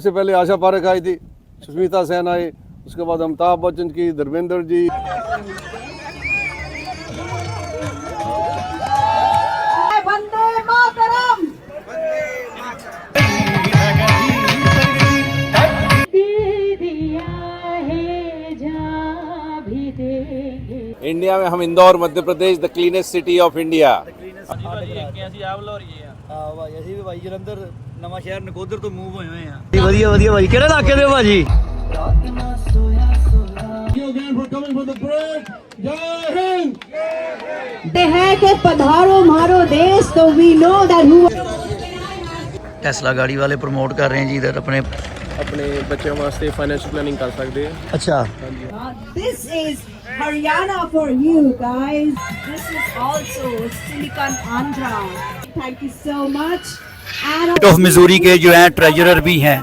सबसे पहले आशा पारेख आई थी, सुष्मिता सेन आई, उसके बाद अमिताभ बच्चन की, धर्मेंद्र जी। वंदे मातरम। इंडिया में हम Indore Madhya Pradesh the cleanest city of India. ਅਸੀਂ ਵੀ ਭਾਈ ਜਲੰਧਰ ਨਵਾਂ ਸ਼ਹਿਰ ਨਕੋਦਰ ਤੋਂ ਮੂਵ ਹੋਏ ਹੋਏ ਆ। ਵਧੀਆ ਵਧੀਆ ਭਾਈ, ਕਿਹੜੇ ਇਲਾਕੇ ਦੇ ਹੋ ਭਾਜੀ? ते हैं कि पधारो मारो देश तो we know that who Tesla ਗਾੜੀ ਵਾਲੇ ਪ੍ਰਮੋਟ ਕਰ ਰਹੇ हैं जी इधर अपने बच्चों वास्ते फाइनेंशियल प्लानिंग कर सकते हैं। अच्छा This is Haryana for you guys. This is also Silicon Andhra. Thank you so much. And of Missouri के जो हैं ट्रेजरर भी हैं।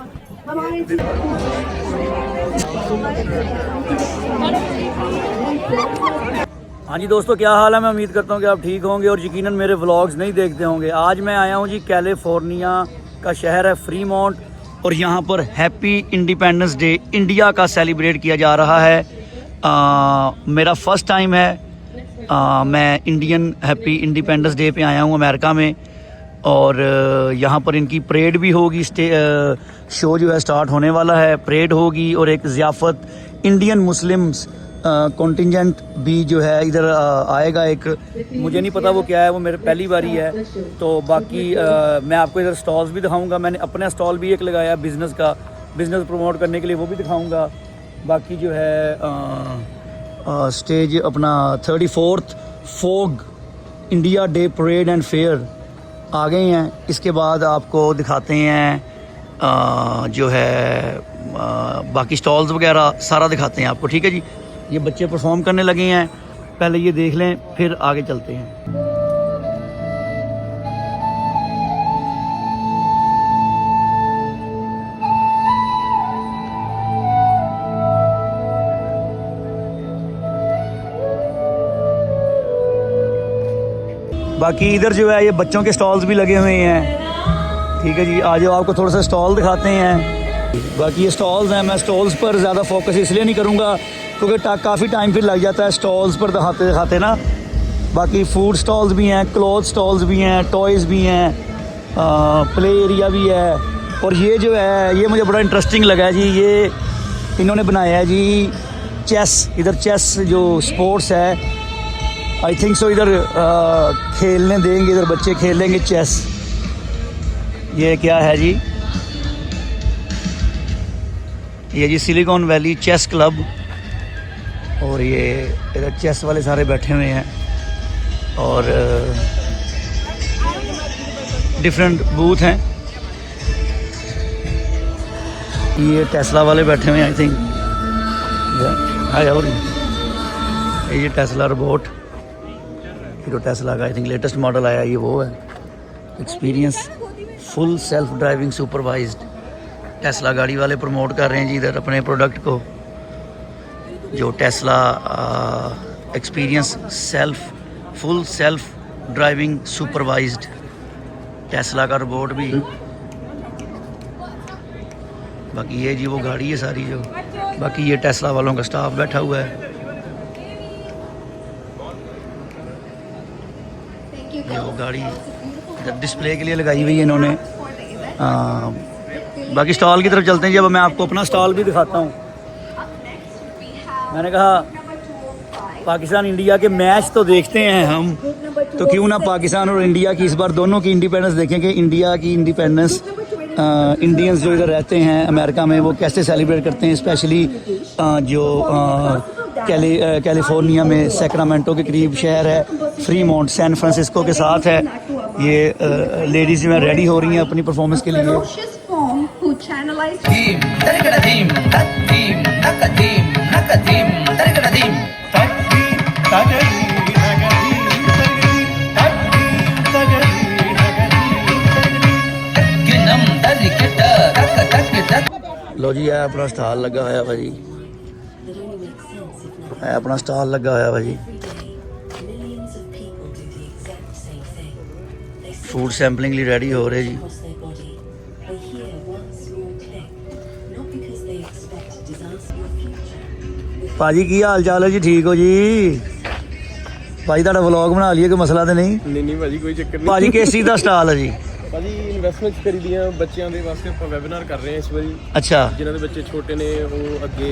हाँ जी दोस्तों, क्या हाल है? मैं उम्मीद करता हूँ कि आप ठीक होंगे और यकीनन मेरे व्लॉग्स नहीं देखते होंगे। आज मैं आया हूँ जी, कैलिफोर्निया का शहर है फ्रीमोंट, और यहाँ पर हैप्पी इंडिपेंडेंस डे इंडिया का सेलिब्रेट किया जा रहा है। मेरा फर्स्ट टाइम है, मैं इंडियन हैप्पी इंडिपेंडेंस डे पे आया हूँ अमेरिका में, और यहाँ पर इनकी परेड भी होगी। शो जो है स्टार्ट होने वाला है, परेड होगी और एक ज़ियाफ़त इंडियन मुस्लिम्स कॉन्टिजेंट भी जो है इधर आएगा। एक मुझे नहीं पता वो क्या है, वो मेरे पहली बारी है। तो बाकी मैं आपको इधर स्टॉल्स भी दिखाऊंगा। मैंने अपना स्टॉल भी एक लगाया बिज़नेस का, बिज़नेस प्रमोट करने के लिए, वो भी दिखाऊंगा। बाकी जो है स्टेज अपना 34th FOG India day parade and fair आ गए हैं। इसके बाद आपको दिखाते हैं जो है बाकी स्टॉल्स वगैरह सारा दिखाते हैं आपको, ठीक है जी। ये बच्चे परफॉर्म करने लगे हैं, पहले ये देख लें फिर आगे चलते हैं। बाकी इधर जो है ये बच्चों के स्टॉल्स भी लगे हुए हैं, ठीक है जी। आज आपको थोड़ा सा स्टॉल दिखाते हैं। बाकी ये स्टॉल्स हैं, मैं स्टॉल्स पर ज़्यादा फोकस इसलिए नहीं करूँगा क्योंकि काफ़ी टाइम फिर लग जाता है स्टॉल्स पर दिखाते ना। बाकी फूड स्टॉल्स भी हैं, क्लॉथ स्टॉल्स भी हैं, टॉयज़ भी हैं, प्ले एरिया भी है। और ये जो है ये मुझे बड़ा इंटरेस्टिंग लगा जी, ये इन्होंने बनाया है जी चेस। इधर चेस जो स्पोर्ट्स है, आई थिंक सो इधर खेलने देंगे, इधर बच्चे खेल लेंगे चेस। ये क्या है जी? ये जी सिलिकॉन वैली चेस क्लब, और ये इधर चेस वाले सारे बैठे हुए हैं, और डिफरेंट बूथ हैं। ये टेस्ला वाले बैठे हुए हैं, आई थिंक और ये टेस्ला रोबोट, जो टेस्ला का आई थिंक लेटेस्ट मॉडल आया, ये वो है। Experience full self driving supervised. Tesla गाड़ी वाले प्रमोट कर रहे हैं जी इधर अपने प्रोडक्ट को, जो Tesla experience full self driving supervised Tesla का रोबोट भी। बाकी ये जी वो गाड़ी है सारी जो, बाकी ये टेस्ला वालों का स्टाफ बैठा हुआ है। ये वो गाड़ी डिस्प्ले के लिए लगाई हुई है इन्होंने। बाकी स्टॉल की तरफ चलते हैं जी। अब मैं आपको अपना स्टॉल भी दिखाता हूँ। मैंने कहा पाकिस्तान इंडिया के मैच तो देखते हैं हम, तो क्यों ना पाकिस्तान और इंडिया की इस बार दोनों की इंडिपेंडेंस देखें कि इंडिया की इंडिपेंडेंस इंडियंस जो इधर रहते हैं अमेरिका में वो कैसे सेलिब्रेट करते हैं। स्पेशली जो कैलिफोर्निया में सैक्रामेंटो के करीब शहर है फ्रीमोंट, सैन फ्रांसिस्को के साथ है। ये लेडीज़ जो है रेडी हो रही हैं अपनी परफॉर्मेंस के लिए। लो जी, है अपना स्टॉल लगा होया भाजी, है अपना स्टॉल लगा होया भाजी। फूड सैंपलिंग लिए रेडी हो रहे जी। ਭਾਜੀ ਕੀ ਹਾਲ ਚਾਲ ਹੈ ਜੀ? ਠੀਕ ਹੋ ਜੀ? ਭਾਜੀ ਤੁਹਾਡਾ ਵਲੌਗ ਬਣਾ ਲਈਏ, ਕੋਈ ਮਸਲਾ ਤੇ ਨਹੀਂ? ਨਹੀਂ ਭਾਜੀ ਕੋਈ ਚੱਕਰ ਨਹੀਂ। ਭਾਜੀ ਕਿਸ ਚੀਜ਼ ਦਾ ਸਟਾਲ ਹੈ ਜੀ? ਭਾਜੀ ਇਨਵੈਸਟਮੈਂਟਸ ਕਰੀਦੀਆਂ ਬੱਚਿਆਂ ਦੇ ਵਾਸਤੇ, ਆਪਾਂ ਵੈਬਿਨਾਰ ਕਰ ਰਹੇ ਹਾਂ ਇਸ ਵਾਰੀ। ਅੱਛਾ ਜਿਨ੍ਹਾਂ ਦੇ ਬੱਚੇ ਛੋਟੇ ਨੇ ਉਹ ਅੱਗੇ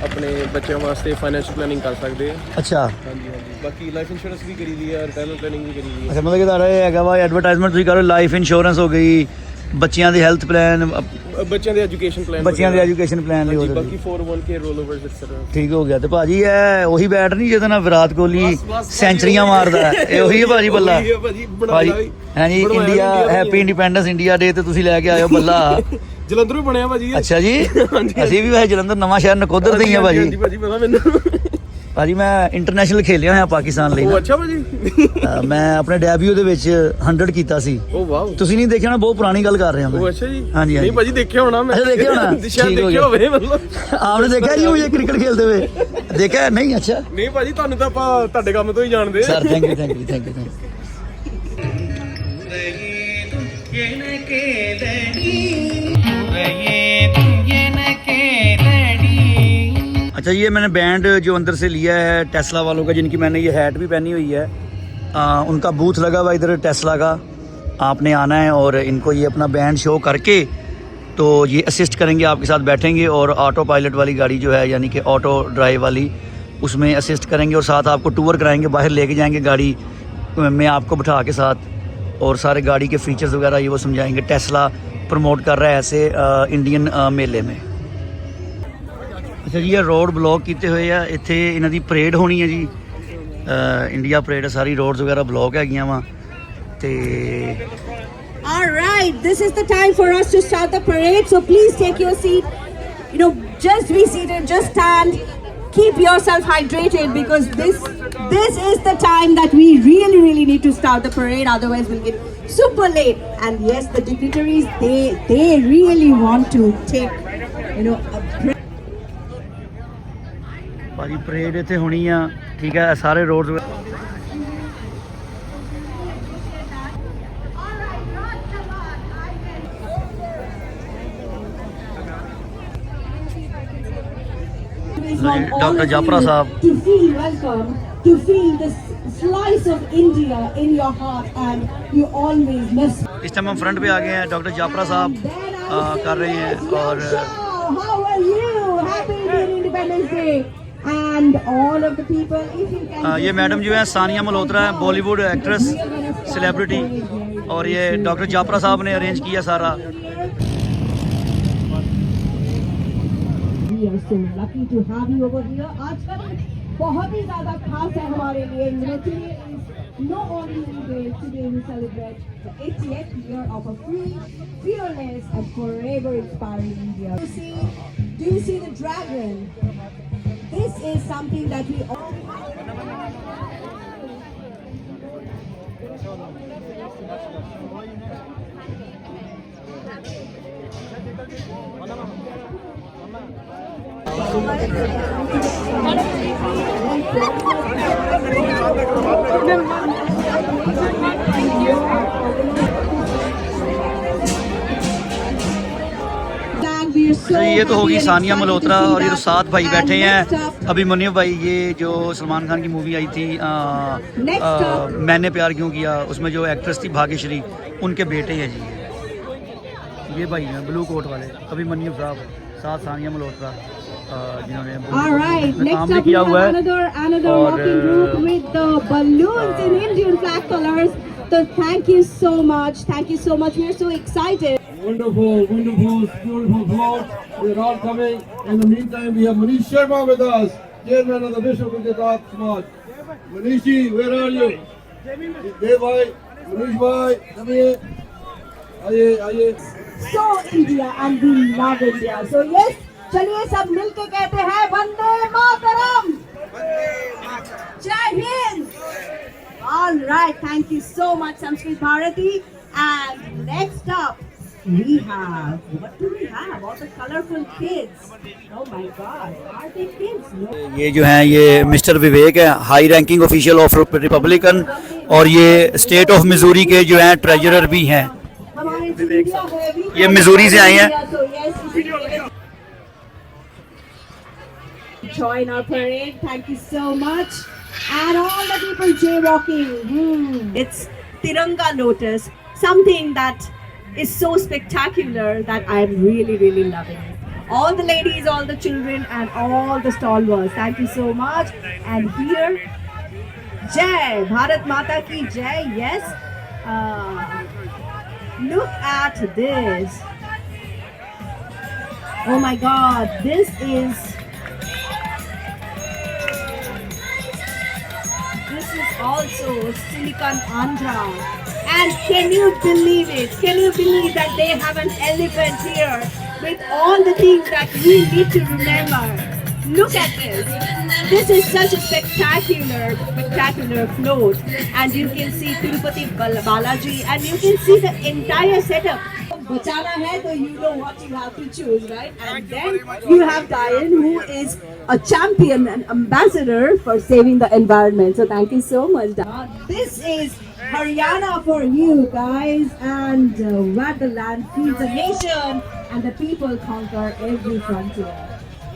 ਆਪਣੇ ਬੱਚਿਆਂ ਵਾਸਤੇ ਫਾਈਨੈਂਸ਼ੀਅਲ ਪਲੈਨਿੰਗ ਕਰ ਸਕਦੇ ਆ। ਅੱਛਾ ਹਾਂਜੀ ਬਾਕੀ ਲਾਈਫ ਇੰਸ਼ੋਰੈਂਸ ਵੀ ਕਰੀਦੀ ਆ, ਰਿਟਾਇਰਮੈਂਟ ਪਲੈਨਿੰਗ ਵੀ ਕਰੀਦੀ ਆ। ਅੱਛਾ ਮਤਲਬ ਕਿ ਤੁਹਾਡਾ ਇਹ ਹੈਗਾ ਵਾ ਐਡਵਰਟਾਈਜ਼ਮੈਂਟ ਤੁਸੀਂ ਕਰੋ, ਲਾਈਫ ਇੰਸ਼ੋਰੈਂਸ ਹੋ ਗਈ, ਬੱਚਿਆਂ ਦੇ ਹੈਲਥ ਪਲਾਨ, ਬੱਚਿਆਂ ਦੇ ਐਜੂਕੇਸ਼ਨ ਪਲਾਨ, ਬੱਚਿਆਂ ਦੇ ਐਜੂਕੇਸ਼ਨ ਪਲਾਨ ਲਈ ਉਹਦੇ ਬਾਕੀ 401k ਰੋਲਓਵਰਸ ਐਕਸੈਟਰਾ। ਠੀਕ ਹੋ ਗਿਆ। ਤੇ ਭਾਜੀ ਇਹ ਉਹੀ ਬੈਟ ਨਹੀਂ ਜਿਹਦੇ ਨਾਲ ਵਿਰਾਟ ਕੋਹਲੀ ਸੈਂਚਰੀਆਂ ਮਾਰਦਾ ਹੈ, ਇਹ ਉਹੀ ਹੈ ਭਾਜੀ ਬੱਲਾ? ਭਾਜੀ ਹਾਂਜੀ ਇੰਡੀਆ ਹੈਪੀ ਇੰਡੀਪੈਂਡੈਂਸ ਇੰਡੀਆ ਡੇ ਤੇ ਤੁਸੀਂ ਲੈ ਕੇ ਆਇਓ ਬੱਲਾ। ਜਲੰਧਰੋਂ ਬਣਿਆ ਭਾਜੀ। ਅੱਛਾ ਜੀ, ਅਸੀਂ ਵੀ ਵੈਸੇ ਜਲੰਧਰ ਨਵਾਂ ਸ਼ਹਿਰ ਨਕੋਦਰ ਦੇ ਹੀ ਆ ਭਾਜੀ। ਭਾਜੀ ਪਤਾ ਮੈਨੂੰ। ਭਾਜੀ ਮੈਂ ਇੰਟਰਨੈਸ਼ਨਲ ਖੇਲਿਆ ਹੋਇਆ ਪਾਕਿਸਤਾਨ ਲਈ। ਉਹ ਅੱਛਾ ਭਾਜੀ। ਮੈਂ ਆਪਣੇ ਡੈਬਿਊ ਦੇ ਵਿੱਚ 100 ਕੀਤਾ ਸੀ। ਉਹ ਵਾਓ, ਤੁਸੀਂ ਨਹੀਂ ਦੇਖਿਆ ਨਾ, ਬਹੁਤ ਪੁਰਾਣੀ ਗੱਲ ਕਰ ਰਿਹਾ ਮੈਂ। ਉਹ ਅੱਛਾ ਜੀ। ਹਾਂਜੀ ਨਹੀਂ ਭਾਜੀ ਦੇਖਿਆ ਹੋਣਾ ਮੈਂ। ਅੱਛਾ ਦੇਖਿਆ ਹੋਣਾ, ਸ਼ਾਇਦ ਠੀਕ ਹੋ ਦੇਖਿਆ ਗਿਆ। ਹੋਵੇ ਮਤਲਬ। आपने देखा जी मुझे क्रिकेट खेलते हुए? देखा है? नहीं? अच्छा ਨਹੀਂ ਭਾਜੀ ਤੁਹਾਨੂੰ ਤਾਂ ਆਪਾਂ ਤੁਹਾਡੇ ਕੰਮ ਤੋਂ ਹੀ ਜਾਣਦੇ। Sir thank you thank you thank you thank अच्छा ये मैंने बैंड जो अंदर से लिया है टेस्ला वालों का, जिनकी मैंने ये हैट भी पहनी हुई है, उनका बूथ लगा हुआ इधर टेस्ला का। आपने आना है और इनको ये अपना बैंड शो करके तो ये असिस्ट करेंगे, आपके साथ बैठेंगे और ऑटो पायलट वाली गाड़ी जो है यानी कि ऑटो ड्राइव वाली, उसमें असिस्ट करेंगे और साथ आपको टूर कराएंगे, बाहर लेके जाएंगे गाड़ी में आपको बिठा के साथ, और सारे गाड़ी के फीचर्स वगैरह ये वो समझाएंगे। टेस्ला प्रमोट कर रहा है ऐसे इंडियन मेले में। अच्छा जी ये रोड ब्लॉक किए हुए है, इत्थे इन्हां दी परेड होनी है जी, इंडिया परेड, सारी रोड्स वगैरह ब्लॉक हैगियां वा ते। All right, this is the time for us to start the parade. So please take your seat. You know, just be seated, just stand. Keep yourself hydrated because this is the time that we really need to start the parade. Otherwise, we'll get super late. And yes, the dignitaries they really want to take a break. ਭਾਜੀ parade ਇੱਥੇ ਹੋਣੀ ਆ, ਠੀਕ ਹੈ, ਸਾਰੇ roads Dr. Japra Saab. To feel welcome, to feel this slice of India in your heart, and you always miss. इस time हम front पे आ गए हैं, डॉक्टर जाफरा साहब कर रहे हैं। और how are you? Happy Indian Independence Day and all of the people. If you can ये मैडम जो है सानिया मल्होत्रा है, बॉलीवुड एक्ट्रेस सेलिब्रिटी, और ये डॉक्टर जाफरा साहब ने अरेंज किया सारा। We are so lucky to have you over here. आज का दिन बहुत ही ज़्यादा खास है हमारे लिए। Today is no ordinary day. Today we celebrate the 80th year of a free, fearless, and forever inspiring India. Do you see the dragon? This is something that we all. ये तो होगी सानिया मल्होत्रा, और ये तो 7 भाई बैठे हैं। अभी मुनीफ भाई, ये जो सलमान खान की मूवी आई थी मैंने प्यार क्यों किया, उसमें जो एक्ट्रेस थी भाग्यश्री, उनके बेटे हैं जी। ये भाई हैं ब्लू कोट वाले, अभी मुनीफ साहब, साथ सानिया मल्होत्रा जिन्होंने काम भी किया हुआ है। Another walking group with the balloons in Indian flag colors. So thank you so much. Thank you so much. We are so excited. Wonderful, beautiful float. They're all coming. In the meantime, we have Manish Sharma with us, chairman of the Bishop of Gujarat Samaj. Manishji, where are you? Dev bhai, Manish bhai, come here. Aye. So India, and we love India. So yes, चलिए सब मिलके कहते हैं वंदे मातरम, जय Hind. All right, thank you so much, Sanskrit Bharati. And next up, we have, what do we have? All the colorful kids. Oh my God, are they kids? No. ये जो हैं ये मिस्टर विवेक है, high ranking official of Republican, और ये state of Missouri के जो हैं ट्रेजरर भी हैं। हमारे इंडिया है, ये मिजूरी से आए हैं। So yes, join our parade. Thank you so much. And all the people jaywalking. It's Tiranga Lotus, something that is so spectacular that I'm really, really loving it. All the ladies, all the children, and all the stalwarts. Thank you so much. And here, Jai, Bharat Mata ki Jai. Yes. Look at this. Oh my God, this is also Silicon Andhra. And can you believe it? Can you believe that they have an elephant here with all the things that we need to remember? Look at this. This is such a spectacular float. And you can see Tirupati Balaji and you can see the entire setup. Bachana hai, so you know what you have to choose, right? And then you have Diane, who is a champion and ambassador for saving the environment. So thank you so much, Diane. This is Haryana for you guys, and where the land feeds the nation and the people conquer every frontier.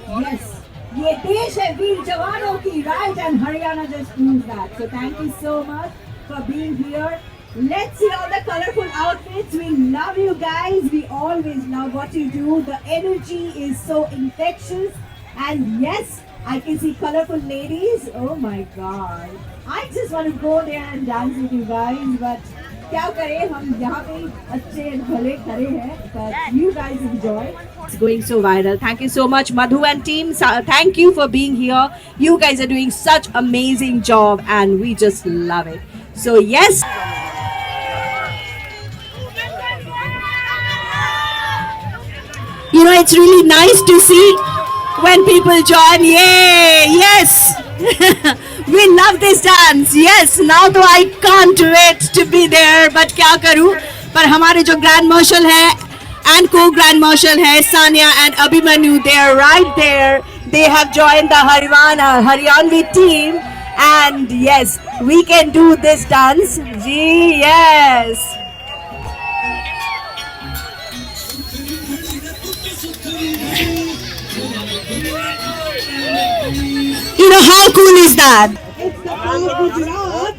Yes, ये देश है वीर जवानों की, right? And Haryana just proves that. So thank you so much for being here. Let's see all the colorful outfits. We love you guys. We always love what you do. The energy is so infectious. And yes, I can see colorful ladies. Oh my God. I just want to go there and dance with you guys. But क्या करें, हम यहाँ पे अच्छे भले खड़े हैं. But you guys enjoy. It's going so viral. Thank you so much, Madhu and team. Thank you for being here. You guys are doing such amazing job and we just love it. So yes. You know, it's really nice to see when people join. Yay! Yes! We love this dance. Yes, now तो I can't wait to be there. But क्या करूँ? पर हमारे जो Grand Marshal है and Co-Grand Marshal है, Sania and Abhimanyu, they are right there. They have joined the Haryanvi team. And yes, we can do this dance. Gee, yes. You know, how cool is that? It's the flag of Gujarat.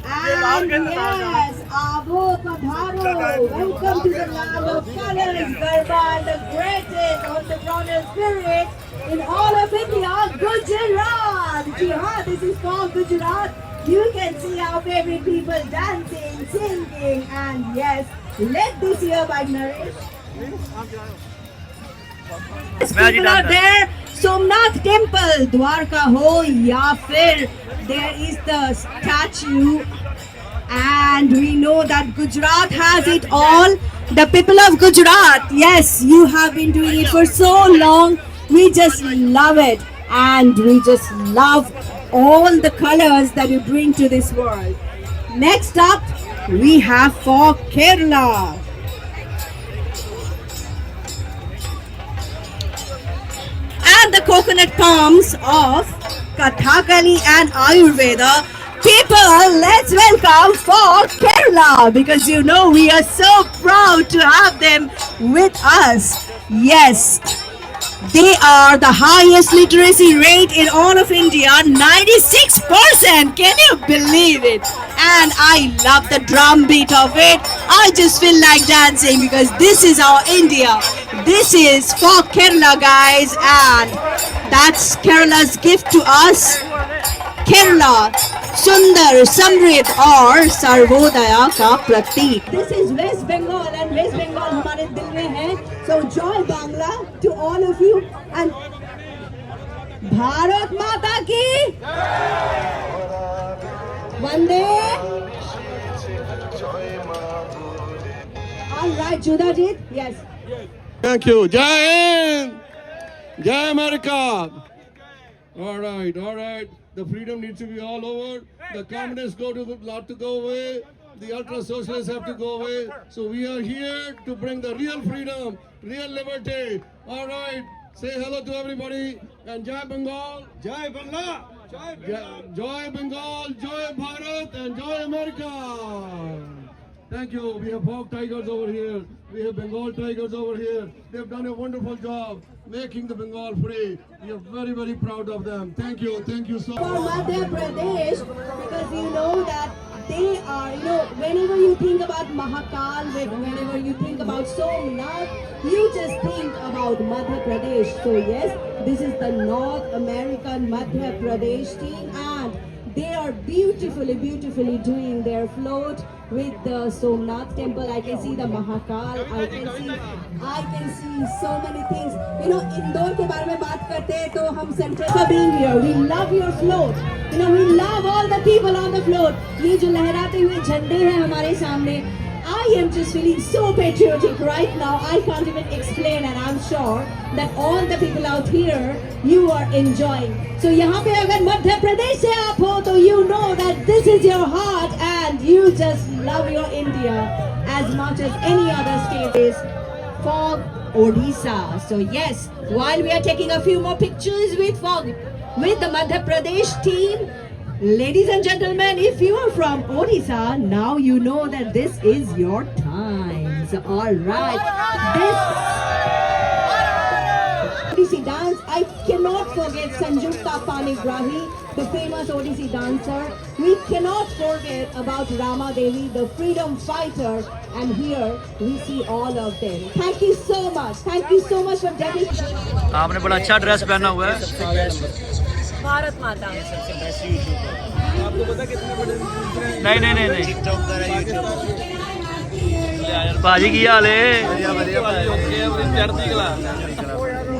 And yes, Abo Padharo, welcome to the land of colors, Garba, and the greatest entrepreneurial spirit in all of India, Gujarat. Jihad, this is called Gujarat. You can see our favorite people dancing, singing, and yes, led this year by Naresh. People are there. Somnath Temple, Dwarka ho ya fir there is the statue, and we know that Gujarat has it all. The people of Gujarat, yes, you have been doing it for so long. We just love it, and we just love all the colors that you bring to this world. Next up, we have for Kerala. And the coconut palms of Kathakali and Ayurveda. People, let's welcome for Kerala, because you know we are so proud to have them with us. Yes, they are the highest literacy rate in all of India, 96%. Can you believe it? And I love the drum beat of it. I just feel like dancing because this is our India. This is for Kerala, guys, and that's Kerala's gift to us. Kerala, Sundar, Samrit और सर्वोदया का प्रतीक. This is West Bengal, and West Bengal हमारे दिल में है. So joy Bangla to all of you, and Bharat Mata ki Vande. All right, Judajit, yes. Thank you. Jai Hind! Jai America! All right. The freedom needs to be all over. The communists lot to go away. The ultra socialists have to go away. So we are here to bring the real freedom, real liberty. All right. Say hello to everybody. And Jai Bengal. Jai Bangla. Jai Bengal. Jai Bharat. And Jai America. Thank you. We have Hawk Tigers over here. We have Bengal Tigers over here. They've done a wonderful job making the Bengal free. We are very, very proud of them. Thank you. Thank you so For much. Madhya Pradesh, because you know that they are, whenever you think about Mahakal, whenever you think about Somnath, you just think about Madhya Pradesh. So yes, this is the North American Madhya Pradesh team, and they are beautifully doing their float with the Somnath temple. I can see the Mahakal. I can see so many things. Indore के बारे में बात करते हैं तो हम Central for being here. We love your float. We love all the people on the float. ये जो लहराते हुए झंडे हैं हमारे सामने. I am just feeling so patriotic right now. I can't even explain, and I'm sure that all the people out here, you are enjoying. So यहाँ पे अगर मध्य प्रदेश से आप हो तो you know that this is your heart and you just love your India as much as any other state is. Fog Odisha. So yes, while we are taking a few more pictures with fog, with the Madhya Pradesh team, ladies and gentlemen, if you are from Odisha, now you know that this is your time. So alright, this Odissi dance, I cannot forget Sanjukta Panigrahi, the famous Odissi dancer. We cannot forget about Rama Devi, the freedom fighter, and here we see all of them. Thank you so much. Thank you so much for dedication. आपने बड़ा अच्छा dress पहना हुआ है। भारत माता नहीं भाजी की हाल है।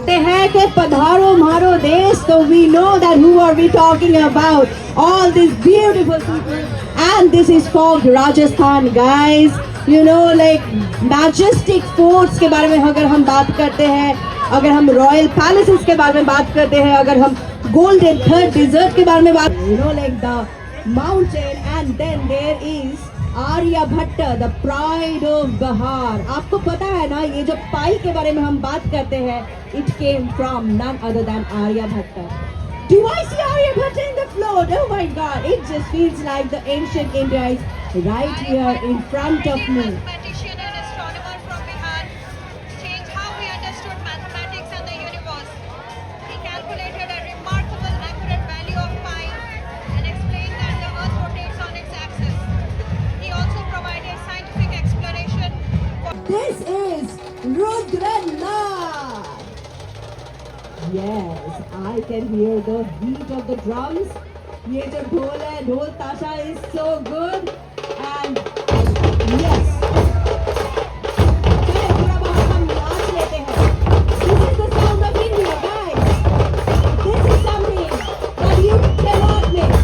कहते हैं कि पधारो मारो देश, so we know that who are we talking about, all these beautiful people, and this is called Rajasthan, guys. Like majestic forts के बारे में अगर हम बात करते हैं, अगर हम रॉयल पैलेसेस के बारे में बात करते हैं, अगर हम golden third desert के बारे में बात, like the mountain, and then there is Aryabhatta, the pride of Bihar. आपको पता है ना, ये जो पाई के बारे में हम बात करते हैं, it came from none other than Aryabhatta. Do I see Aryabhatta in the float? Oh my God, it just feels like the ancient India is right here in front of me. Mathematician and astronomer from Bihar changed how we understood mathematics and the universe. He calculated a remarkable accurate value of pi and explained that the Earth rotates on its axis. He also provided scientific explanation for This is Rudranath. Yes, I can hear the beat of the drums. ये जो ढोल है, ढोल ताशा is so good, and yes. चलिए थोड़ा बहुत हम नाच लेते हैं. This is the sound of India, guys. This is something that you cannot miss.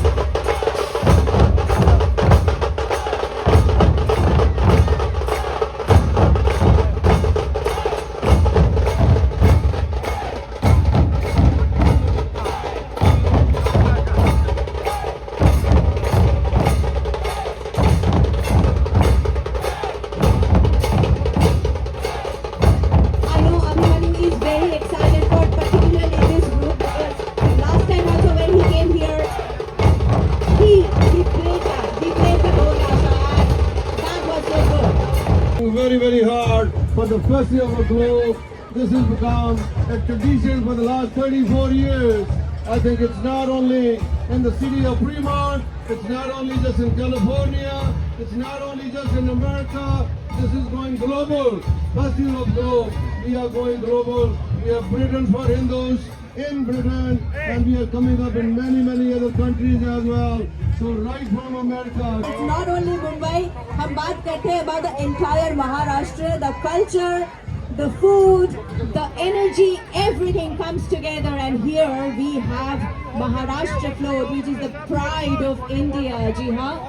I know Abhimanyu is very excited for particularly this group because last time also when he came here, he played that. He played the whole Asha, and that was so good. Very, very hard for the Festival of the Globe. This has become a tradition for the last 34 years. I think it's not only in the city of Fremont, it's not only just in California, it's not only just in America, this is going global. Festival of Globe, we are going global. We have Britain for Hindus in Britain, and we are coming up in many, many other countries as well. So right from America. It's not only Mumbai, हम बात करते हैं about the entire Maharashtra, the culture, the food, the energy, everything comes together, and here we have Maharashtra float, which is the pride of India, ji haan.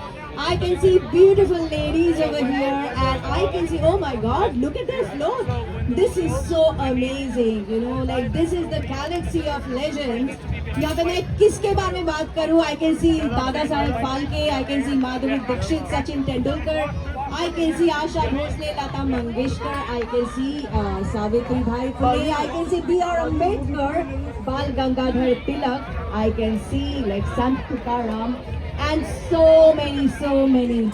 I can see beautiful ladies over here, and I can see, oh my God, look at their float. This is so amazing, like this is the galaxy of legends. यहाँ पे मैं किसके बारे में बात करूँ? I can see Dada Saheb Phalke, I can see Madhavi Dixit, Sachin Tendulkar, I can see Asha Bhosle, Lata Mangeshkar, I can see Savitri Bhai Phule, I can see B.R. Ambedkar, Bal Gangadhar Tilak, I can see like Sant Tukaram. and so many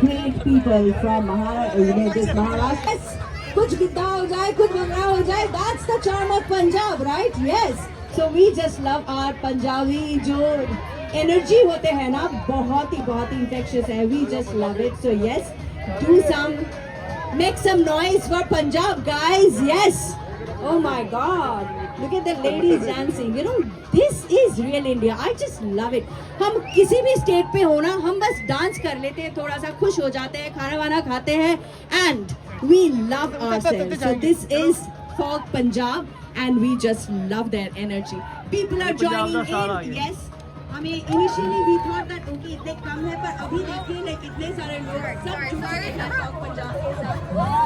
great people from Maharashtra. Yes, kuch gidda ho jaye, kuch bhangra ho jaye, that's the charm of Punjab, right? Yes. So we just love our Punjabi jo energy hote hain na, bahut hi infectious hai. We just love it. So yes, make some noise for Punjab, guys. Yes. Oh my God. Look at the ladies dancing. You know, this is real India. I just love it. हम किसी भी state पे हो ना, हम बस dance कर लेते हैं, थोड़ा सा खुश हो जाते हैं, खाना वाना खाते हैं, and we love ourselves. So this is folk Punjab, and we just love their energy. People are joining in. Yes. हमें initially we thought that okay इतने कम है, पर अभी देखिए like इतने सारे लोग सब जुड़ गए हैं folk Punjab के साथ.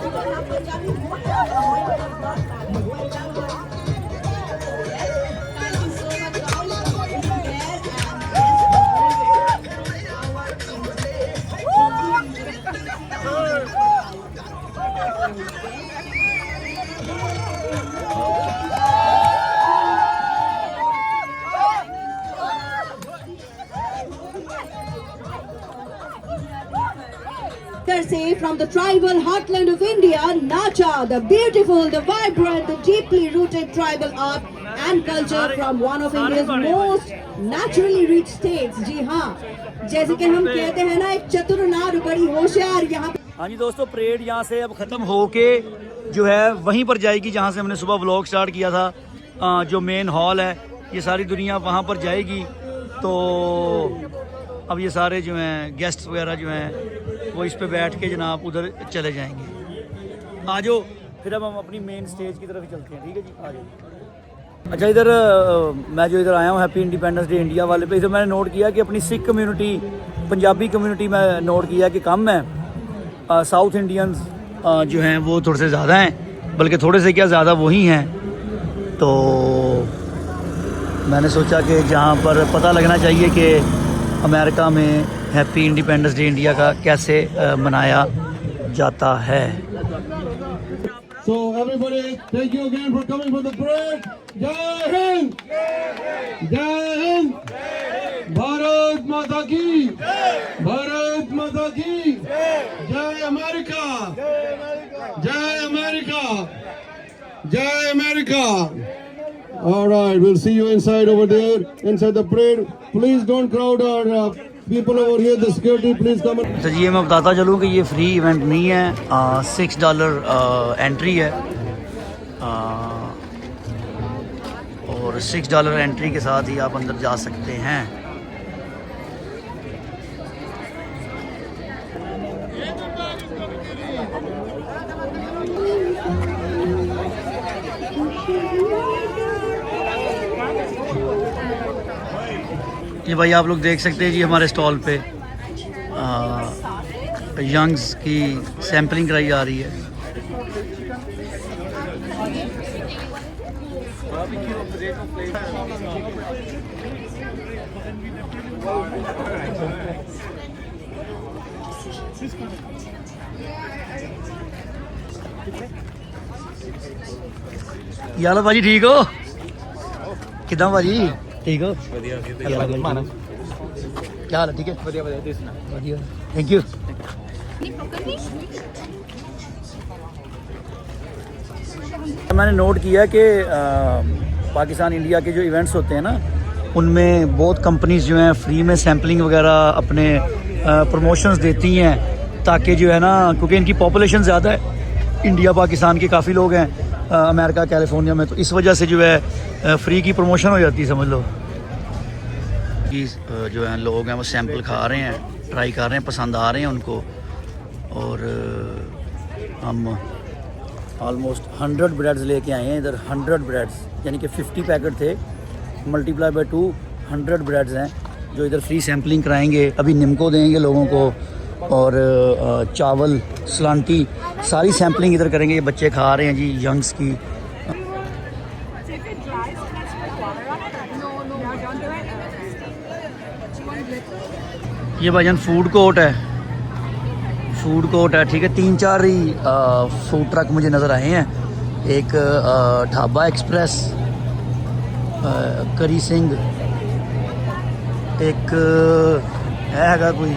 तो हम पंजाबी बोल रहे हैं. Say from the tribal heartland of India, Nacha, the beautiful, the vibrant, the deeply rooted tribal art and culture from one of India's most naturally rich states. जी हाँ, जैसे कि हम कहते हैं ना, एक चतुर नार बड़ी होशियार. यहाँ हाँ जी दोस्तों, परेड यहाँ से अब ख़त्म होके जो है वहीं पर जाएगी जहाँ से हमने सुबह व्लॉग स्टार्ट किया था. जो मेन हॉल है, ये सारी दुनिया वहाँ पर जाएगी. तो अब ये सारे जो हैं गेस्ट वगैरह जो हैं वो इस पे बैठ के जनाब उधर चले जाएंगे. आ जाओ, फिर अब हम अपनी मेन स्टेज की तरफ चलते हैं. ठीक है जी, आ जाओ. अच्छा, इधर मैं जो इधर आया हूँ हैप्पी इंडिपेंडेंस डे इंडिया वाले पे, इधर मैंने नोट किया कि अपनी सिख कम्युनिटी, पंजाबी कम्युनिटी में नोट किया कि कम है. साउथ इंडियंस जो हैं वो थोड़े से ज़्यादा हैं, बल्कि थोड़े से क्या ज़्यादा वही हैं. तो मैंने सोचा कि जहाँ पर पता लगना चाहिए कि अमेरिका में हैप्पी इंडिपेंडेंस डे इंडिया का कैसे मनाया जाता है. So everybody, thank you again for coming for the parade. Jai Hind! Jai Hind! Bharat Mata ki! Bharat Mata ki! Jai America! Jai America! Jai America! All right, we'll see you inside over there, inside the parade. Please don't crowd our people over here. The security, please come. तो ये मैं बताता चलूँ कि ये free event नहीं है. $6 entry है, और $6 एंट्री के साथ ही आप अंदर जा सकते हैं. ये भाई आप लोग देख सकते हैं जी, हमारे स्टॉल पे यंग्स की सैम्पलिंग कराई जा रही है. यार भाजी ठीक हो? किदा भाजी ठीक हो? क्या हाल है? ठीक है, बढ़िया. Thank you. मैंने नोट किया कि पाकिस्तान इंडिया के जो इवेंट्स होते हैं ना, उनमें बहुत कंपनीज जो हैं फ्री में सैम्पलिंग वगैरह अपने प्रमोशंस देती हैं, ताकि जो है ना, क्योंकि इनकी पॉपुलेशन ज़्यादा है, इंडिया पाकिस्तान के काफ़ी लोग हैं अमेरिका कैलिफोर्निया में, तो इस वजह से जो है फ्री की प्रमोशन हो जाती है, समझ लो. कि जो है लोग हैं वो सैंपल खा रहे हैं, ट्राई कर रहे हैं, पसंद आ रहे हैं उनको. और हम ऑलमोस्ट 100 ब्रेड्स लेके आए हैं इधर. 100 ब्रेड्स यानी कि 50 पैकेट थे, मल्टीप्लाई बाय 2, 100 ब्रेड्स हैं जो इधर फ्री सैम्पलिंग कराएंगे. अभी निम्को देंगे लोगों को, और चावल, सलांटी, सारी सैम्पलिंग इधर करेंगे. ये बच्चे खा रहे हैं जी, यंग्स की. ये भाईजान फूड कोर्ट है, फूड कोर्ट है. ठीक है, 3-4 ही फूड ट्रक मुझे नज़र आए हैं. एक ढाबा एक्सप्रेस, करी सिंह, एक हैगा कोई।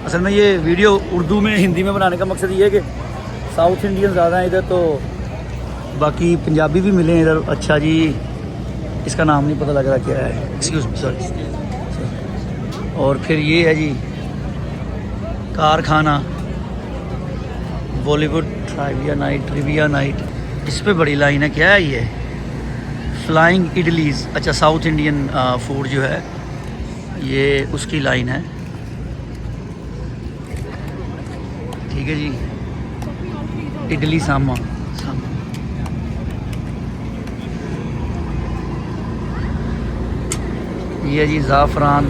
असल में ये वीडियो उर्दू में हिंदी में बनाने का मकसद ये है कि साउथ इंडियन ज़्यादा हैं इधर, तो बाकी पंजाबी भी मिले हैं इधर। अच्छा जी, इसका नाम नहीं पता लग रहा क्या है, एक्सक्यूज मी, सॉरी। और फिर ये है जी कारखाना, बॉलीवुड ट्रिविया नाइट, इस पे बड़ी लाइन है। क्या है ये? Flying idlis. अच्छा, साउथ इंडियन फूड जो है ये उसकी लाइन है। ठीक है जी, इडली सांभर। ये जी ज़ाफ़रान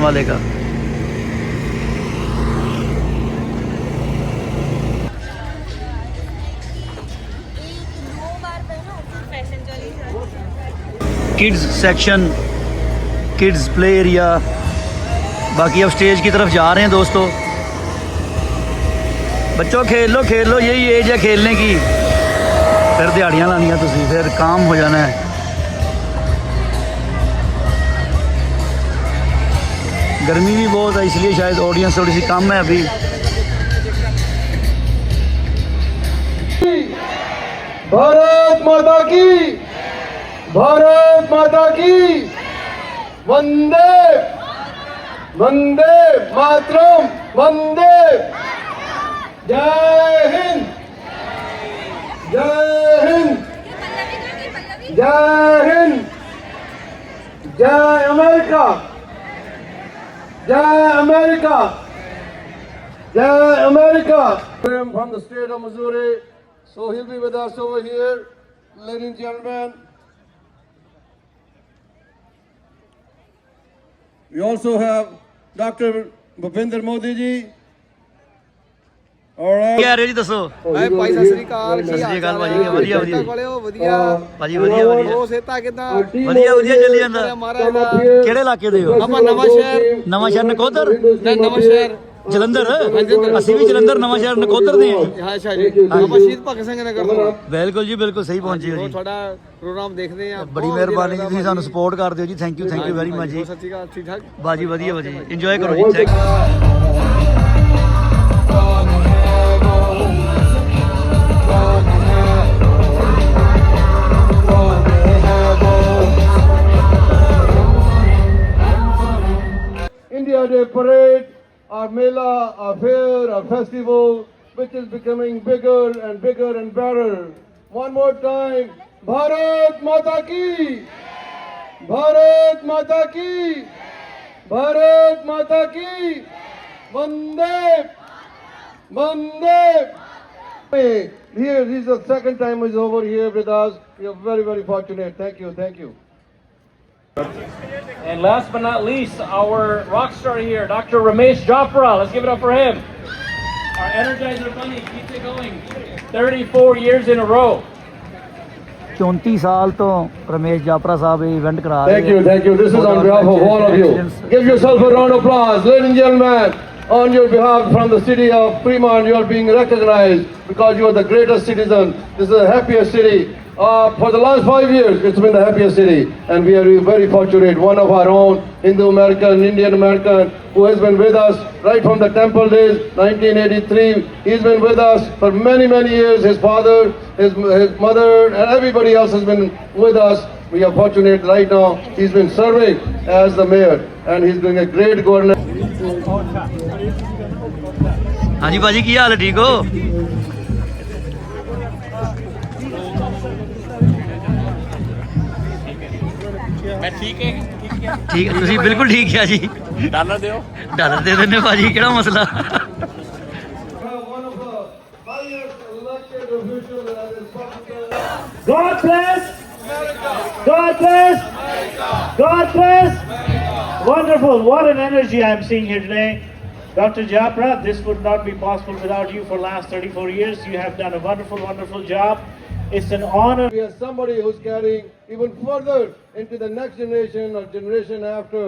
वाले का। Kids section, kids play area. बाकी अब स्टेज की तरफ जा रहे हैं दोस्तों। बच्चों खेल लो यही एज है खेलने की। फिर दिहाड़ियाँ लानियाँ तुसी, फिर काम हो जाना है। गर्मी भी बहुत है इसलिए शायद ऑडियंस थोड़ी सी कम है अभी। भारत माता की, भारत माता की, वंदे वंदे मातरम, वंदे। जय हिंद, जय हिंद, जय हिंद, जय अमेरिका, जय अमेरिका, जय America. I'm from the state of Missouri, so he'll be with us over here, ladies and gentlemen. We also have Dr. Bhupinder Modi ji. All right. क्या रहे जी दसो? ਹਾਏ ਭਾਈ ਸਤਿ ਸ੍ਰੀ ਅਕਾਲ। ਸਤਿ ਸ੍ਰੀ ਅਕਾਲ ਭਾਜੀ, ਵਧੀਆ ਵਧੀਆ ਕੋਲੇ ਹੋ ਵਧੀਆ ਭਾਜੀ, ਵਧੀਆ ਵਧੀਆ ਉਹ ਸੇਤਾ ਕਿਦਾਂ ਵਧੀਆ ਵਧੀਆ ਚੱਲੀ ਜਾਂਦਾ। ਮਹਾਰਾਜ ਦਾ ਕਿਹੜੇ ਇਲਾਕੇ ਦੇ ਹੋ? ਆਪਾਂ ਨਵਾਂ ਸ਼ਹਿਰ ਨਕੋਦਰ, ਨਵਾਂ ਸ਼ਹਿਰ ਜਲੰਧਰ। ਅਸੀਂ ਵੀ ਜਲੰਧਰ ਨਵਾਂ ਸ਼ਹਿਰ ਨਕੋਦਰ ਦੇ ਹਾਂ। ਹਾਂ ਅੱਛਾ ਜੀ ਆਪਾਂ ਸ਼ਹੀਦ ਭਗਤ ਸਿੰਘ ਨਗਰ ਤੋਂ ਬਿਲਕੁਲ ਜੀ, ਬਿਲਕੁਲ ਸਹੀ ਪਹੁੰਚੇ ਹੋ ਉਹ ਜੀ। ਤੁਹਾਡਾ ਪ੍ਰੋਗਰਾਮ ਦੇਖਦੇ ਆ ਬੜੀ ਮਿਹਰਬਾਨੀ ਜੀ, ਤੁਸੀਂ ਸਾਨੂੰ ਸਪੋਰਟ ਕਰਦੇ ਹੋ ਜੀ। ਥੈਂਕ ਯੂ ਵੈਰੀ ਮਚ ਜੀ। ਸੱਚੀ ਗੱਲ ਠੀਕ ਠਾਕ ਬਾਜੀ ਵਧੀਆ ਵਧੀਆ, ਇੰਜੋਏ ਕਰੋ ਜੀ। Thank India Day Parade, our Mela, our fair, our festival, which is becoming bigger and bigger and better. One more time, Bharat Mata Ki, Bharat Mata Ki, Bharat Mata Ki, Vande, Vande. Here, this is the second time he's over here with us. We are very, very fortunate. Thank you, thank you. And last but not least, our rock star here, Dr. Ramesh Jopra. Let's give it up for him. Our Energizer Bunny keeps it going. 34 years in a row. 34 ਸਾਲ ਤੋਂ ਰਮੇਸ਼ ਜਾਪਰਾ ਸਾਹਿਬ ਇਹ event ਕਰਾ ਰਹੇ Thank you, thank you. This is on behalf of all of you. Give yourself a round of applause. Ladies and gentlemen, on your behalf from the city of Fremont, you are being recognized because you are the greatest citizen. This is the happiest city. For the last 5 years, it's been the happiest city. And we are very fortunate. One of our own, Hindu American, Indian American, who has been with us right from the temple days, 1983. He's been with us for many, many years. His father, his mother, and everybody else has been with us. We are fortunate right now. He's been serving as the mayor, and he's doing a great governance. ਹਾਂਜੀ ਭਾਜੀ, ਕੀ ਹਾਲ ਹੈ? ਠੀਕ ਹੋ? मैं ठीक है ਠੀਕ, ਤੁਸੀਂ ਬਿਲਕੁਲ ਠੀਕ ਹੈ ਜੀ। डॉलर दो ਡਾਲਰ ਦੇ ਦਿੰਦੇ ਭਾਜੀ, ਕਿਹੜਾ ਮਸਲਾ। One of the highest elected officials that is popular. God bless America. God bless America. God bless America. Wonderful, what an energy I'm seeing here today. Dr. Japra, this would not be possible without you for the last 34 years. You have done a wonderful, wonderful job. It's an honor. We have somebody who's carrying even further into the next generation or generation after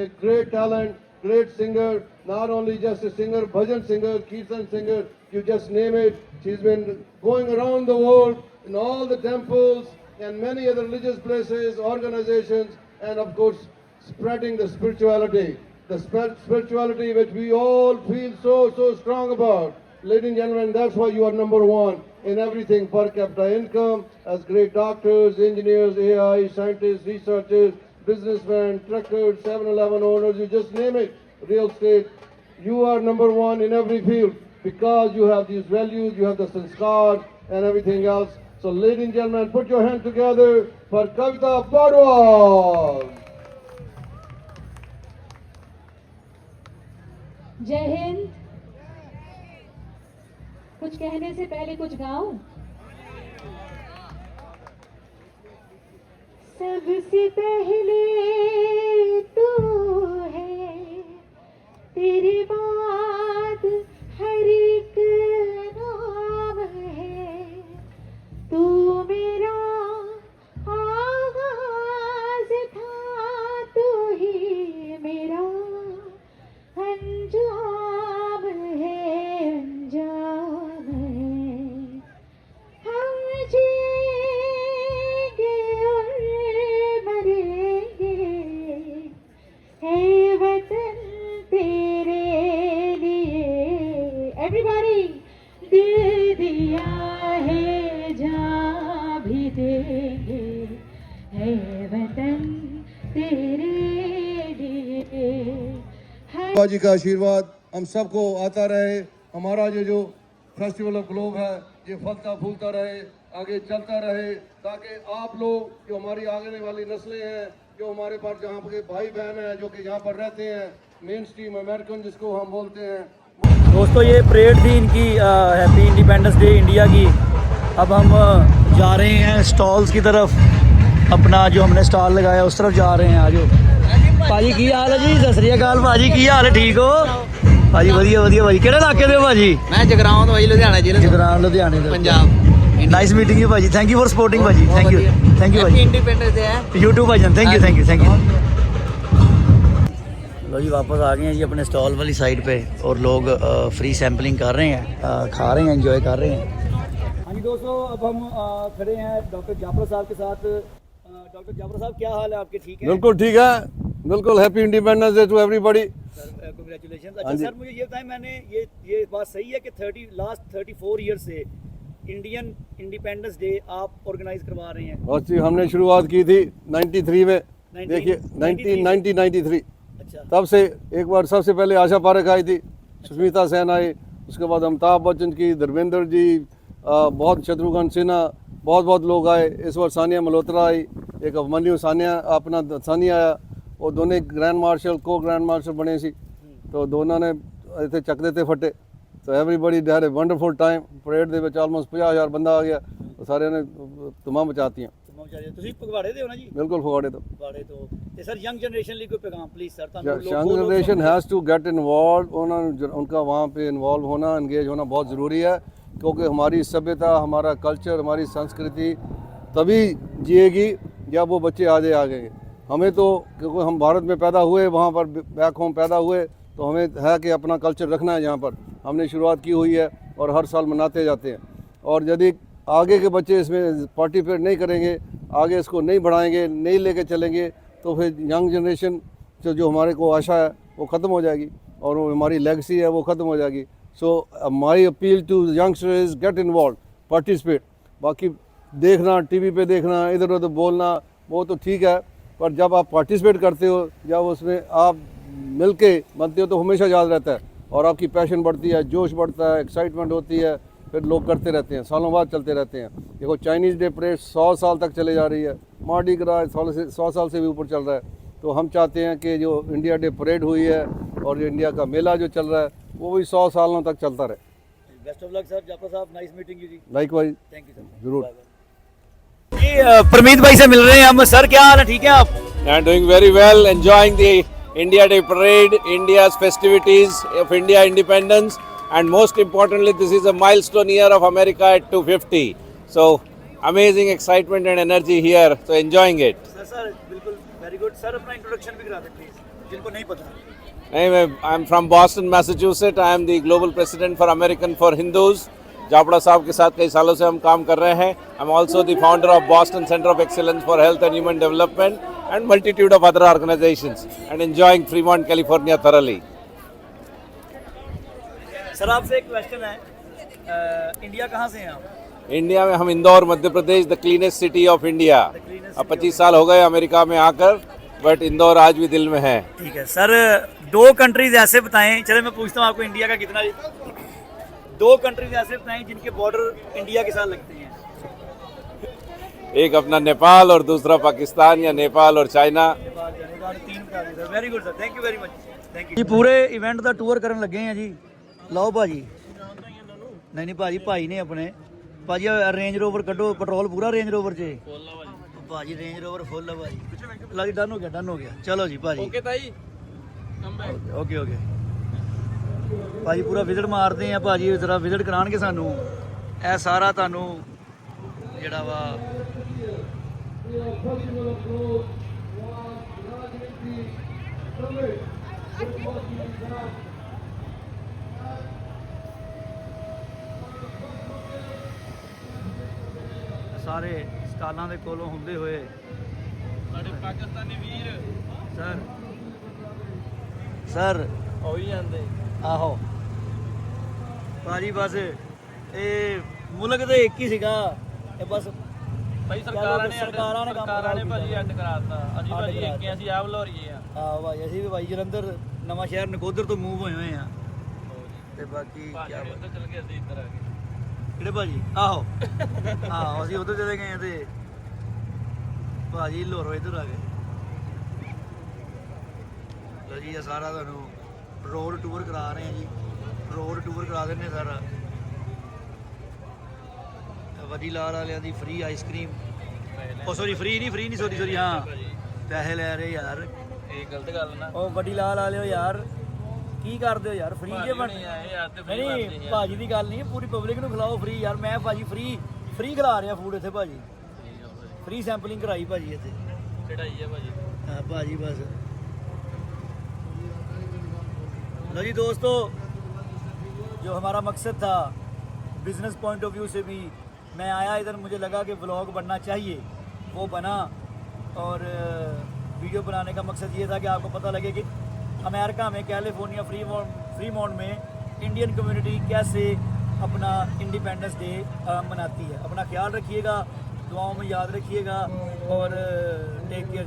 a great talent, great singer, not only just a singer, bhajan singer, kirtan singer, you just name it. She's been going around the world in all the temples, and many other religious places, organizations, and of course, spreading the spirituality. The spirituality which we all feel so strong about. Ladies and gentlemen, that's why you are number one in everything: per capita income, as great doctors, engineers, AI, scientists, researchers, businessmen, truckers, 7-Eleven owners, you just name it, real estate. You are number one in every field because you have these values, you have the sanskar and everything else. So ladies and gentlemen, put your hands together for Kavita Padwal. जय हिंद। कुछ कहने से पहले कुछ गाऊं? सबसे पहले तू है, तेरे बाद हर एक नाम है, तू मेरा आगाज था, तू ही मेरा अंजाम है, अंजाम है। हम जिएंगे और मरेंगे, है वतन तेरे लिए। एवरीबॉडी, दिल दिया है, जान भी देंगे, है वतन तेरे लिए। बाबा जी का आशीर्वाद हम सबको आता रहे। हमारा ये जो फेस्टिवल ऑफ ग्लोब है ये फलता फूलता रहे, आगे चलता रहे, ताकि आप लोग जो हमारी आगे वाली नस्लें हैं, जो हमारे पास जहाँ के भाई बहन हैं जो कि यहाँ पर रहते हैं, मेन स्ट्रीम अमेरिकन जिसको हम बोलते हैं। दोस्तों ये परेड थी इनकी हैप्पी इंडिपेंडेंस डे इंडिया की। अब हम जा रहे हैं स्टॉल्स की तरफ, अपना जो हमने स्टॉल लगाया उस तरफ जा रहे हैं। आज भाजी की हाल है जी? सत श्री अकाल भाजी, की हाल है? ठीक हो भाजी? ਵਧੀਆ ਵਧੀਆ ਭਾਜੀ। ਕਿਹੜੇ ਇਲਾਕੇ ਦੇ ਹੋ ਭਾਜੀ? मैं जगराओं तो भाई लुधियाना जिले से। ਜਗਰਾਉਂ ਲੁਧਿਆਣੇ ਦੇ पंजाब। ਨਾਈਸ ਮੀਟਿੰਗ ਯੂ ਭਾਜੀ। ਥੈਂਕ ਯੂ ਫॉर ਸਪੋਰਟਿੰਗ ਭਾਜੀ। ਥੈਂਕ ਯੂ ਭਾਜੀ। इंडिपेंडेंस डे है। यूट्यूब भाईजान थैंक यू। लो जी वापस आ गए हैं जी अपने स्टॉल वाली साइड पे, और लोग फ्री सैम्पलिंग कर रहे हैं, खा रहे हैं, एंजॉय कर रहे हैं। हाँ जी दोस्तों, अब हम खड़े हैं डॉक्टर जाफर साहब के साथ। डॉक्टर जाफर साहब क्या हाल है आपके? ठीक है? बिल्कुल ठीक है, बिल्कुल। Happy independence day to everybody. Congratulation. अच्छा सर, मुझे ये बताएं, मैंने ये बात सही है कि लास्ट 34 ईयर से इंडियन इंडिपेंडेंस डे आप ऑर्गेनाइज करवा रहे हैं? और जी हमने शुरुआत की थी 93 में। देखिए 1993। अच्छा। तब से एक बार सबसे पहले आशा पारेख आई थी, सुष्मिता सेन आई, उसके बाद अमिताभ बच्चन की, धर्मेंद्र जी, बहुत शत्रुघ्न सिन्हा, बहुत लोग आए। इस बार सानिया मल्होत्रा आई, एक अभिमन्यु सानिया आया, और दोनों ग्रैंड मार्शल को ग्रैंड मार्शल बने सी, तो दोनों ने इतने चकदे थे फटे। तो everybody had a wonderful time. Parade ਦੇ ਵਿੱਚ ਆਲਮੋਸਟ 50,000 ਬੰਦਾ ਆ ਗਿਆ, तो सारे ने तमाम मचाती हैं। ਤੁਸੀਂ ਫਗਵਾੜੇ ਦੇ ਹੋ ਨਾ ਜੀ? बिल्कुल फगवाड़े तो। ਫਗਵਾੜੇ ਤੋਂ। ਤੇ ਸਰ ਯੰਗ ਜਨਰੇਸ਼ਨ ਲਈ ਕੋਈ ਪੈਗਾਮ please sir? Young generation has to get involve. उनका वहाँ पे इन्वॉल्व होना, इंगेज होना बहुत ज़रूरी है, क्योंकि हमारी सभ्यता, हमारा कल्चर, हमारी संस्कृति तभी जिएगी जब वो बच्चे आगे आ गए। हमें तो क्योंकि हम भारत में पैदा हुए, वहाँ पर बैक होम पैदा हुए, तो हमें है कि अपना कल्चर रखना है। यहाँ पर हमने शुरुआत की हुई है और हर साल मनाते जाते हैं। और यदि आगे के बच्चे इसमें पार्टिसिपेट नहीं करेंगे, आगे इसको नहीं बढ़ाएंगे, नहीं लेके चलेंगे, तो फिर यंग जनरेशन जो हमारे को आशा है वो ख़त्म हो जाएगी, और वो हमारी लेगेसी है वो ख़त्म हो जाएगी। So my appeal to youngsters, get involve, participate. बाकी देखना, टीवी पे देखना, इधर उधर बोलना, वो तो ठीक है, पर जब आप पार्टिसिपेट करते हो, जब उसमें आप मिल के बनते हो, तो हमेशा याद रहता है, और आपकी पैशन बढ़ती है, जोश बढ़ता है, एक्साइटमेंट होती है, फिर लोग करते रहते हैं, सालों बाद चलते रहते हैं। देखो चाइनीज़ डे परेड 100 साल तक चले जा रही है, मार्डी ग्रा 100 साल से भी ऊपर चल रहा है। तो हम चाहते हैं कि जो इंडिया डे परेड हुई है और जो इंडिया का मेला जो चल रहा है वो भी 100 सालों तक चलता रहे। Best of luck sir. Jafar साहब, nice meeting you ji. Likewise. Thank you sir. जरूर। जी परमीत भाई से मिल रहे हैं हम। सर क्या हाल है? ठीक है आप? I am doing very well, enjoying the India Day parade, India's festivities of India independence, and most importantly, this is a milestone year of America at 250. So, amazing excitement and energy here. So, enjoying it. Sir बिल्कुल very good. Sir अपना introduction भी करा दें please, जिनको नहीं पता। I am from Boston, Massachusetts. I am the global president for American for Hindus, जापड़ा साहब के साथ कई सालों से हम काम कर रहे हैं. I am also the founder of Boston centre of excellence for health and human development and multitude of other organisations and enjoying Fremont California thoroughly. Sir आपसे एक क्वेश्चन है, इंडिया कहाँ से हैं आप? इंडिया में हम Indore Madhya Pradesh, the cleanest city of India. अब 25 साल हो गए अमेरिका में आकर, बट इंदौर आज भी दिल में है. ठीक है सर, 2 कंट्रीज ऐसे बताएं, चले मैं पूछता हूँ आपको इंडिया का कितना, 2 कंट्रीज ऐसे बताएं जिनके बॉर्डर इंडिया के साथ लगते हैं. एक अपना नेपाल और दूसरा पाकिस्तान या नेपाल और China. Very good sir, thank you very much, thank you ji. पूरे इवेंट ਦਾ ਟੂਰ ਕਰਨ ਲੱਗੇ ਆ ਜੀ. ਲਓ ਭਾਜੀ, ਨਹੀਂ ਭਾਜੀ ਨੇ ਆਪਣੇ ਭਾਜੀ ਰੇਂਜ ਰੋਵਰ ਕੱਢੋ, ਪੈਟਰੋਲ ਪੂਰਾ ਰੇਂਜ ਰੋਵਰ 'ਚ ਫੁੱਲ ਆ ਭਾਜੀ, ਰੇਂਜ ਰੋਵਰ ਫੁੱਲ ਆ ਭਾਜੀ. ਲਓ ਜੀ, ਡਨ ਹੋ ਗਿਆ ਚਲੋ ਜੀ ਭਾਜੀ. ਓਕੇ ਤਾਈ, ਓਕੇ ਭਾਜੀ ਪੂਰਾ ਵਿਜ਼ਿਟ ਮਾਰਦੇ ਆ ਭਾਜੀ, ਜ਼ਰਾ ਵਿਜ਼ਿਟ ਕਰਾਣਗੇ ਸਾਨੂੰ. ਇਹ ਸਾਰਾ ਤੁਹਾਨੂੰ ਜਿਹੜਾ ਵਾ ਸਾਰੇ ਸਟਾਲਾਂ ਦੇ ਕੋਲੋਂ ਹੁੰਦੇ ਹੋਏ ਸਾਡੇ ਪਾਕਿਸਤਾਨੀ ਵੀਰ ਸਰ ਹੋਈ ਜਾਂਦੇ. ਆਹੋ ਭਾਜੀ, ਬਸ ਇਹ ਮੁਲਕ ਦੇ ਇੱਕ ਹੀ ਸੀਗਾ, ਇਹ ਬਸ ਭਾਈ ਸਰਕਾਰਾਂ ਨੇ ਭਾਜੀ ਅੱਡ ਕਰਾਤਾ. ਅਸੀਂ ਭਾਜੀ ਇੱਕ ਹੀ, ਅਸੀਂ ਆਪ ਲੋਰੀਏ ਆ. ਆਹੋ ਭਾਜੀ, ਅਸੀਂ ਵੀ ਭਾਈ ਜਲੰਧਰ ਨਵਾਂ ਸ਼ਹਿਰ ਨਕੋਦਰ ਤੋਂ ਮੂਵ ਹੋਏ ਆ, ਤੇ ਬਾਕੀ ਕੀ ਉੱਧਰ ਚਲ ਗਏ, ਅਸੀਂ ਇੱਧਰ ਆ ਗਏ. ਕਿਹੜੇ ਭਾਜੀ? ਆਹੋ ਅਸੀਂ ਉੱਧਰ ਚਲੇ ਗਏ ਤੇ ਭਾਜੀ ਲੋਰੋ ਇੱਧਰ ਆ ਗਏ. ਲੋ ਜੀ, ਇਹ ਸਾਰਾ ਤੁਹਾਨੂੰ ਰੋਡ ਟੂਰ ਕਰਾ ਰਹੇ ਆ ਜੀ, ਰੋਡ ਟੂਰ ਕਰਾ ਦਿੰਦੇ ਸਾਰਾ. ਵੱਡੀ ਲਾਲ ਵਾਲਿਆਂ ਦੀ ਫ੍ਰੀ ਆਈਸਕ੍ਰੀਮ, ਉਹ ਸੌਰੀ ਫ੍ਰੀ ਨਹੀਂ ਸੌਰੀ ਹਾਂ ਪੈਸੇ ਲੈ ਰਹੇ ਯਾਰ, ਇਹ ਗਲਤ ਗੱਲ ਨਾ. ਉਹ ਵੱਡੀ ਲਾਲ ਵਾਲਿਓ ਯਾਰ, ਕੀ ਕਰਦੇ ਹੋ ਯਾਰ, ਫ੍ਰੀ ਜੇ ਬਣੇ ਨਹੀਂ ਭਾਜੀ ਦੀ ਗੱਲ ਨਹੀਂ, ਪੂਰੀ ਪਬਲਿਕ ਨੂੰ ਖਿਲਾਓ ਫ੍ਰੀ ਯਾਰ. ਮੈਂ ਭਾਜੀ ਫ੍ਰੀ ਖਿਲਾ ਰਿਹਾ ਫੂਡ ਇੱਥੇ ਭਾਜੀ, ਫ੍ਰੀ ਸੈਂਪਲਿੰਗ ਕਰਾਈ ਭਾਜੀ ਇੱਥੇ, ਚੜਾਈ ਹੈ ਭਾਜੀ. हाँ भाजी बस. लो जी दोस्तों, जो हमारा मकसद था बिजनेस पॉइंट ऑफ व्यू से भी, मैं आया इधर, मुझे लगा कि व्लॉग बनना चाहिए, वो बना. और वीडियो बनाने का मकसद ये था कि आपको पता लगे कि अमेरिका में कैलिफोर्निया फ्रीमॉन्ट में इंडियन कम्युनिटी कैसे अपना इंडिपेंडेंस डे मनाती है. अपना ख्याल रखिएगा, दुआओं में याद रखिएगा और टेक केयर.